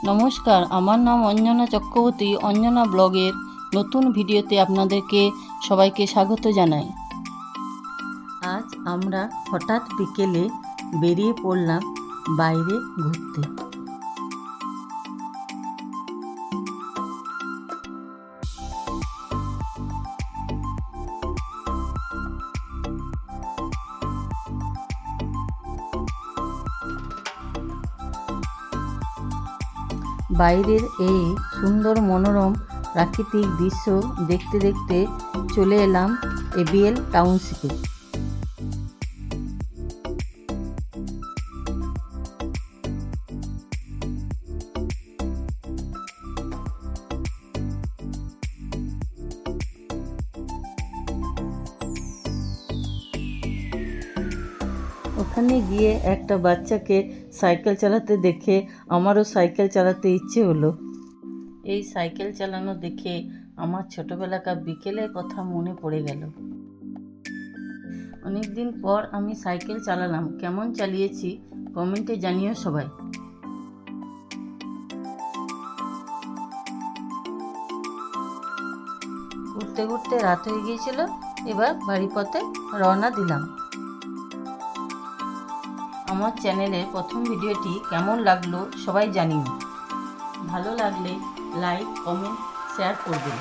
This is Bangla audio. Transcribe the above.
নমস্কার, আমার নাম অঞ্জনা চক্রবর্তী। অঞ্জনা ব্লগের নতুন ভিডিওতে আপনাদেরকে সবাইকে স্বাগত জানাই। আজ আমরা হঠাৎ বিকেলে বেরিয়ে পড়লাম বাইরে ঘুরতে। বাইরের এই সুন্দর মনোরম প্রাকৃতিক দৃশ্য দেখতে দেখতে চলে এলাম এবিএল টাউনশিপে। ওখানে গিয়ে একটা বাচ্চাকে সাইকেল চালাতে দেখে আমারও সাইকেল চালাতে ইচ্ছে হলো। এই সাইকেল চালানো দেখে আমার ছোটবেলাকার বিকেলের কথা মনে পড়ে গেল। অনেকদিন পর আমি সাইকেল চালালাম। কেমন চালিয়েছি কমেন্টে জানিও সবাই। ঘুরতে ঘুরতে রাত হয়ে গিয়েছিল, এবার বাড়ি পথে রওনা দিলাম। আমার চ্যানেলের প্রথম ভিডিওটি কেমন লাগলো সবাই জানিও। ভালো লাগলে লাইক, কমেন্ট, শেয়ার করবেন।